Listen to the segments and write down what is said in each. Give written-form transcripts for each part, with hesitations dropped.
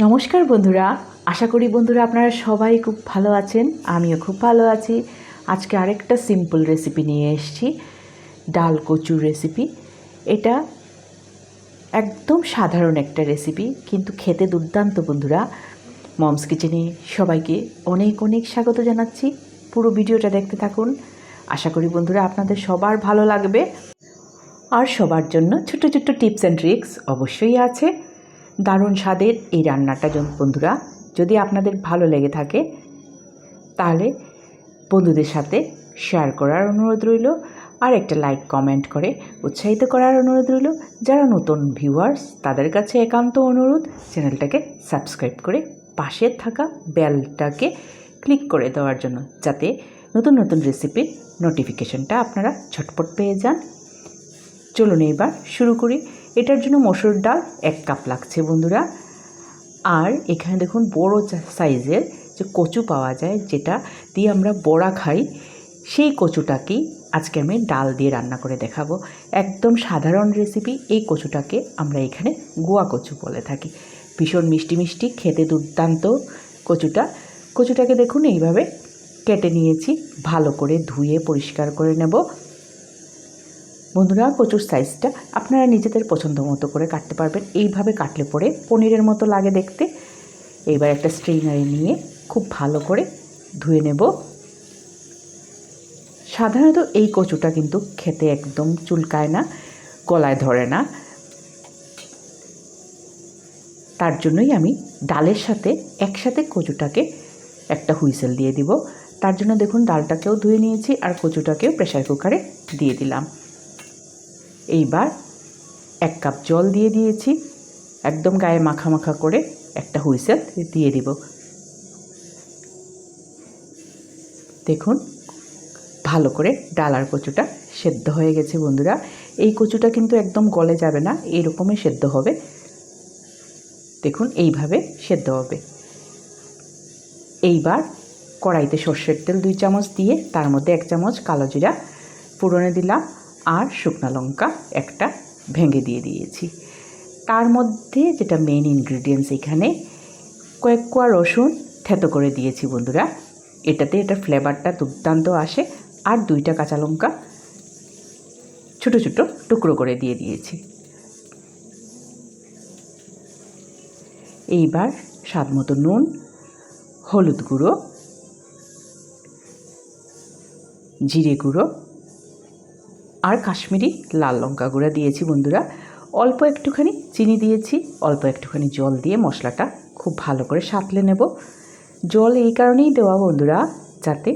নমস্কার বন্ধুরা, আশা করি বন্ধুরা আপনারা সবাই খুব ভালো আছেন। আমিও খুব ভালো আছি। আজকে আরেকটা সিম্পল রেসিপি নিয়ে এসেছি, ডাল কচুর রেসিপি। এটা একদম সাধারণ একটা রেসিপি, কিন্তু খেতে দুর্দান্ত বন্ধুরা। মমস কিচেনে সবাইকে অনেক অনেক স্বাগত জানাচ্ছি। পুরো ভিডিওটা দেখতে থাকুন। আশা করি বন্ধুরা আপনাদের সবার ভালো লাগবে। আর সবার জন্য ছোট্ট ছোট্ট টিপস অ্যান্ড ট্রিক্স অবশ্যই আছে। দারুণ স্বাদের এই রান্নাটা বন্ধুরা যদি আপনাদের ভালো লেগে থাকে তাহলে বন্ধুদের সাথে শেয়ার করার অনুরোধ রইল, আর একটা লাইক কমেন্ট করে উৎসাহিত করার অনুরোধ রইল। যারা নতুন ভিউয়ার্স তাদের কাছে একান্ত অনুরোধ, চ্যানেলটাকে সাবস্ক্রাইব করে পাশে থাকা বেলটাকে ক্লিক করে দেওয়ার জন্য, যাতে নতুন নতুন রেসিপির নোটিফিকেশনটা আপনারা ঝটপট পেয়ে যান। চলুন এবার শুরু করি। এটার জন্য মসুর ডাল 1 কাপ লাগছে বন্ধুরা। আর এখানে দেখুন বড় সাইজের যে কচু পাওয়া যায়, যেটা দিয়ে আমরা বড়া খাই, সেই কচুটাকেই আজকে আমি ডাল দিয়ে রান্না করে দেখাবো। একদম সাধারণ রেসিপি। এই কচুটাকে আমরা এখানে গোয়া কচু বলে থাকি। ভীষণ মিষ্টি মিষ্টি, খেতে দুর্দান্ত কচুটাকে দেখুন এইভাবে কেটে নিয়েছি। ভালো করে ধুয়ে পরিষ্কার করে নেব বন্ধুরা। কচুর সাইজটা আপনারা নিজেদের পছন্দ মতো করে কাটতে পারবেন। এইভাবে কাটলে পরে পনিরের মতো লাগে দেখতে। এইবার একটা স্ট্রেইনারে নিয়ে খুব ভালো করে ধুয়ে নেব। সাধারণত এই কচুটা কিন্তু খেতে একদম চুলকায় না, গলায় ধরে না। তার জন্যই আমি ডালের সাথে একসাথে কচুটাকে একটা হুইসেল দিয়ে দিব। তার জন্য দেখুন ডালটাকেও ধুয়ে নিয়েছি আর কচুটাকেও প্রেসার কুকারে দিয়ে দিলাম। এইবার 1 কাপ জল দিয়ে দিয়েছি। একদম গায়ে মাখা মাখা করে একটা হুইসেল দিয়ে দিব। দেখুন ভালো করে ডাল আর কচুটা সেদ্ধ হয়ে গেছে বন্ধুরা। এই কচুটা কিন্তু একদম গলে যাবে না, এরকমই সেদ্ধ হবে। দেখুন এইভাবে সেদ্ধ হবে। এইবার কড়াইতে সর্ষের তেল 2 চামচ দিয়ে তার মধ্যে 1 চামচ কালো জিরা ফোড়নে দিলাম, আর শুকনো লঙ্কা একটা ভেঙে দিয়ে দিয়েছি। তার মধ্যে যেটা মেইন ইনগ্রিডিয়েন্টস, এখানে কয়েক কোয়া রসুন থেতো করে দিয়েছি বন্ধুরা। এটাতে এটা ফ্লেভারটা দুর্দান্ত আসে। আর 2টা কাঁচা লঙ্কা ছোটো ছোটো টুকরো করে দিয়ে দিয়েছি। এইবার স্বাদ মতো নুন, হলুদ গুঁড়ো, জিরে গুঁড়ো আর কাশ্মীরি লাল লঙ্কা গুঁড়া দিয়েছি বন্ধুরা। অল্প একটুখানি চিনি দিয়েছি, অল্প একটুখানি জল দিয়ে মশলাটা খুব ভালো করে সাঁতলে নেব। জল এই কারণেই দেওয়া বন্ধুরা, যাতে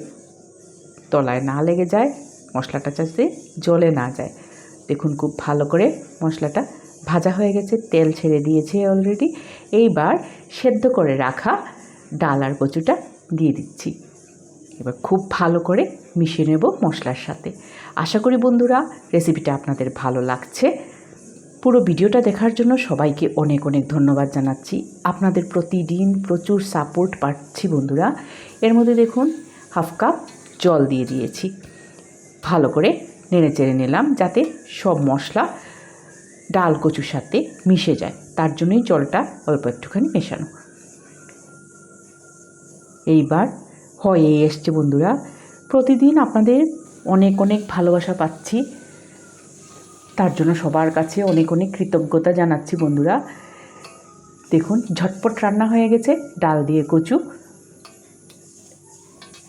তলায় না লেগে যায়, মশলাটা যাতে জলে না যায়। দেখুন খুব ভালো করে মশলাটা ভাজা হয়ে গেছে, তেল ছেড়ে দিয়েছে অলরেডি। এইবার সেদ্ধ করে রাখা ডাল আর কচুটা দিয়ে দিচ্ছি। এবার খুব ভালো করে মিশিয়ে নেব মশলার সাথে। আশা করি বন্ধুরা রেসিপিটা আপনাদের ভালো লাগছে। পুরো ভিডিওটা দেখার জন্য সবাইকে অনেক অনেক ধন্যবাদ জানাচ্ছি। আপনাদের প্রতিদিন প্রচুর সাপোর্ট পাচ্ছি বন্ধুরা। এর মধ্যে দেখুন 1/2 কাপ জল দিয়ে দিয়েছি। ভালো করে নেড়ে চেড়ে নিলাম, যাতে সব মশলা ডাল কচুর সাথে মিশে যায়। তার জন্যই জলটা অল্প একটুখানি মেশানো। এইবার হয়ে এসছে বন্ধুরা। প্রতিদিন আপনাদের অনেক অনেক ভালোবাসা পাচ্ছি, তার জন্য সবার কাছে অনেক অনেক কৃতজ্ঞতা জানাচ্ছি বন্ধুরা। দেখুন ঝটপট রান্না হয়ে গেছে। ডাল দিয়ে কচু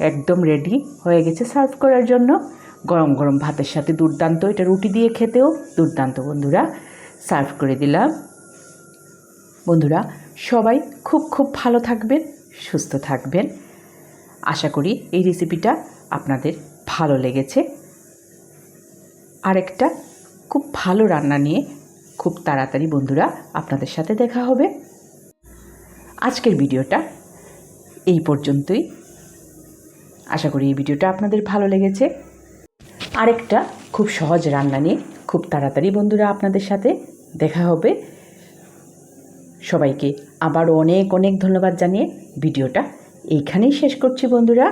একদম রেডি হয়ে গেছে সার্ভ করার জন্য। গরম গরম ভাতের সাথে দুর্দান্ত, এটা রুটি দিয়ে খেতেও দুর্দান্ত বন্ধুরা। সার্ভ করে দিলাম। বন্ধুরা সবাই খুব খুব ভালো থাকবেন, সুস্থ থাকবেন। আশা করি এই রেসিপিটা আপনাদের ভালো লেগেছে। আরেকটা খুব ভালো রান্না নিয়ে খুব তাড়াতাড়ি বন্ধুরা আপনাদের সাথে দেখা হবে। আজকের ভিডিওটা এই পর্যন্তই। আশা করি এই ভিডিওটা আপনাদের ভালো লেগেছে। আরেকটা খুব সহজ রান্না নিয়ে খুব তাড়াতাড়ি বন্ধুরা আপনাদের সাথে দেখা হবে। সবাইকে আবারও অনেক অনেক ধন্যবাদ জানিয়ে ভিডিওটা এইখানেই শেষ করছি বন্ধুরা।